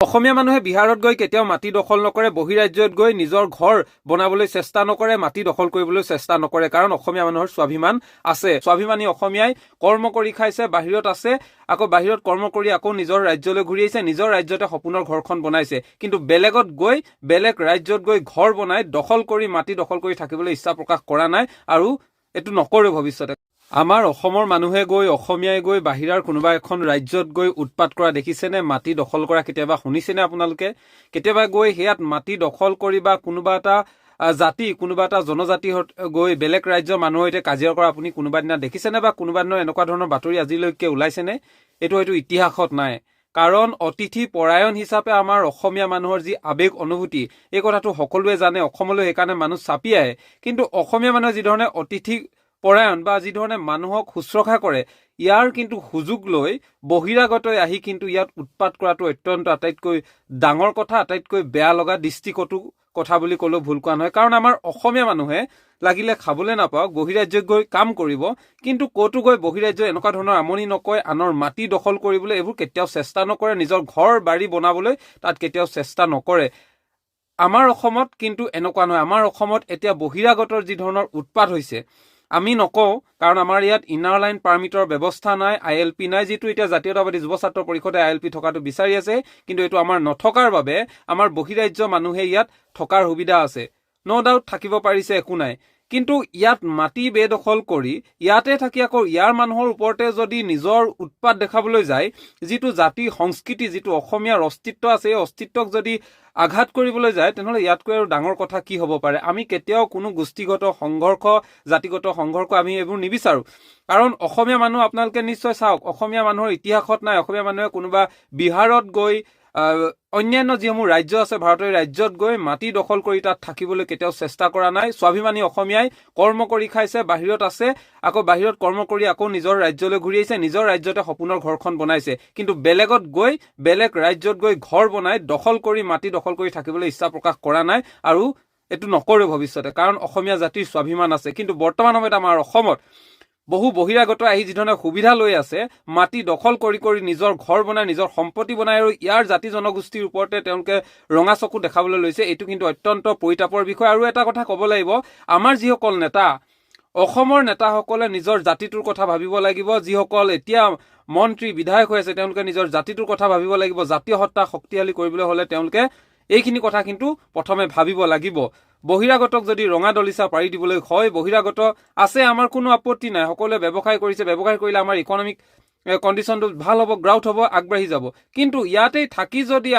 অসমীয়া মানুহে বিহাৰত গৈ কেতিয়াও মাটি দখল নকৰে, বহিৰাজ্যত গৈ নিজৰ ঘৰ বনাবলৈ চেষ্টা নকৰে, মাটি দখল কৰিবলৈ চেষ্টা নকৰে, কাৰণ অসমীয়া মানুহৰ স্বাভিমান আছে। স্বাভিমানী অসমীয়াই কৰ্ম কৰি খাইছে, বাহিৰত আছে, আকৌ বাহিৰত কৰ্ম কৰি আকৌ নিজৰ ৰাজ্যলৈ ঘূৰি আহিছে, নিজৰ ৰাজ্যতে সপোনৰ ঘৰখন বনাইছে। কিন্তু বেলেগত গৈ, বেলেগ ৰাজ্যত গৈ ঘৰ বনাই দখল কৰি, মাটি দখল কৰি থাকিবলৈ ইচ্ছা প্ৰকাশ কৰা নাই আৰু এইটো নকৰে ভৱিষ্যতে। আমাৰ অসমৰ মানুহে গৈ, অসমীয়াই গৈ বাহিৰৰ কোনোবা এখন ৰাজ্যত গৈ উৎপাত কৰা দেখিছেনে? মাটি দখল কৰা কেতিয়াবা শুনিছেনে আপোনালোকে? কেতিয়াবা গৈ সেয়াত মাটি দখল কৰি বা কোনোবা এটা জাতি, কোনোবা এটা জনজাতি গৈ বেলেগ ৰাজ্যৰ মানুহৰ সৈতে কাজিয়া কৰা আপুনি কোনোবা দিনা দেখিছেনে বা কোনোবা দিনৰ এনেকুৱা ধৰণৰ বাতৰি আজিলৈকে ওলাইছেনে? এইটো হয়তো ইতিহাসত নাই। কাৰণ অতিথি পৰায়ণ হিচাপে আমাৰ অসমীয়া মানুহৰ যি আৱেগ অনুভূতি, এই কথাটো সকলোৱে জানে। অসমলৈ সেইকাৰণে মানুহ চাপি আহে। কিন্তু অসমীয়া মানুহে যি ধৰণে অতিথি পৰায়ণ বা যি ধৰণে মানুহক শুশ্ৰূষা কৰে, ইয়াৰ কিন্তু সুযোগ লৈ বহিৰাগতই আহি কিন্তু ইয়াত উৎপাত কৰাটো অত্যন্ত আটাইতকৈ ডাঙৰ কথা, আটাইতকৈ বেয়া লগা দৃষ্টিকটু কথা বুলি ক'লেও ভুল কোৱা নহয়। কাৰণ আমাৰ অসমীয়া মানুহে লাগিলে খাবলৈ নাপাওক, বহিৰাজ্যত গৈ কাম কৰিব, কিন্তু ক'তো গৈ বহিৰাজ্যই এনেকুৱা ধৰণৰ আমনি নকৰে, আনৰ মাটি দখল কৰিবলৈ এইবোৰ কেতিয়াও চেষ্টা নকৰে, নিজৰ ঘৰ বাৰী বনাবলৈ তাত কেতিয়াও চেষ্টা নকৰে। আমাৰ অসমত কিন্তু এনেকুৱা নহয়। আমাৰ অসমত এতিয়া বহিৰাগতৰ যি ধৰণৰ উৎপাত হৈছে, আমি নকওঁ, কাৰণ আমাৰ ইয়াত ইনাৰ লাইন পাৰ্মিটৰ ব্যৱস্থা নাই, ILP নাই, যিটো এতিয়া জাতীয়তাবাদী যুৱ ছাত্ৰ পৰিষদে ILP থকাটো বিচাৰি আছে। কিন্তু এইটো আমাৰ নথকাৰ বাবে আমাৰ বহিৰাজ্য মানুহে ইয়াত থকাৰ সুবিধা আছে। ন' ডাউট থাকিব পাৰিছে, একো নাই। কিন্তু ইয়াত মাটি বেদখল কৰি ইয়াতে থাকি আকৌ ইয়াৰ মানুহৰ ওপৰতে যদি নিজৰ উৎপাত দেখাবলৈ যায়, যিটো জাতি সংস্কৃতি, যিটো অসমীয়াৰ অস্তিত্ব আছে, এই অস্তিত্বক যদি আঘাত কৰিবলৈ যায়, তেনেহ'লে ইয়াতকৈ আৰু ডাঙৰ কথা কি হ'ব পাৰে? আমি কেতিয়াও কোনো গোষ্ঠীগত সংঘৰ্ষ, জাতিগত সংঘৰ্ষ আমি এইবোৰ নিবিচাৰো। কাৰণ অসমীয়া মানুহ আপোনালোকে নিশ্চয় চাওক, অসমীয়া মানুহৰ ইতিহাসত নাই অসমীয়া মানুহে কোনোবা বিহাৰত গৈ অন্যান্য যিসমূহ ৰাজ্য আছে ভাৰতৰ ৰাজ্যত গৈ মাটি দখল কৰি তাত থাকিবলৈ কেতিয়াও চেষ্টা কৰা নাই। স্বাভিমানী অসমীয়াই কৰ্ম কৰি খাইছে, বাহিৰত আছে, আকৌ বাহিৰত কৰ্ম কৰি আকৌ নিজৰ ৰাজ্যলৈ ঘূৰি আহিছে, নিজৰ ৰাজ্যতে সপোনৰ ঘৰখন বনাইছে। কিন্তু বেলেগত গৈ, বেলেগ ৰাজ্যত গৈ ঘৰ বনাই দখল কৰি, মাটি দখল কৰি থাকিবলৈ ইচ্ছা প্ৰকাশ কৰা নাই আৰু এইটো নকৰে ভৱিষ্যতে। কাৰণ অসমীয়া জাতিৰ স্বাভিমান আছে। কিন্তু বৰ্তমান সময়ত আমাৰ অসমত বহু বহিৰাগত আহি যিধৰণে সুবিধা লৈ আছে, মাটি দখল কৰি কৰি নিজৰ ঘৰ বনাই, নিজৰ সম্পত্তি বনাই আৰু ইয়াৰ জাতি জনগোষ্ঠীৰ ওপৰতে তেওঁলোকে ৰঙা চকু দেখাবলৈ লৈছে, এইটো কিন্তু অত্যন্ত পৰিতাপৰ বিষয়। আৰু এটা কথা ক'ব লাগিব, আমাৰ যিসকল নেতা, অসমৰ নেতাসকলে নিজৰ জাতিটোৰ কথা ভাবিব লাগিব। যিসকল এতিয়া মন্ত্ৰী, বিধায়ক হৈ আছে, তেওঁলোকে নিজৰ জাতিটোৰ কথা ভাবিব লাগিব। জাতীয় সত্তা শক্তিশালী কৰিবলৈ হ'লে তেওঁলোকে এইখিনি কথা কিন্তু প্ৰথমে ভাবিব লাগিব। বহিৰাগতক যদি ৰঙা দলিচা পাৰি দিবলৈ হয়, বহিৰাগত আছে, আমাৰ কোনো আপত্তি নাই। সকলোৱে ব্যৱসায় কৰিছে, ব্যৱসায় কৰিলে আমাৰ ইকনমিক কণ্ডিশ্যনটো ভাল হ'ব, গ্ৰাউথ হ'ব, আগবাঢ়ি যাব। কিন্তু ইয়াতেই থাকি যদি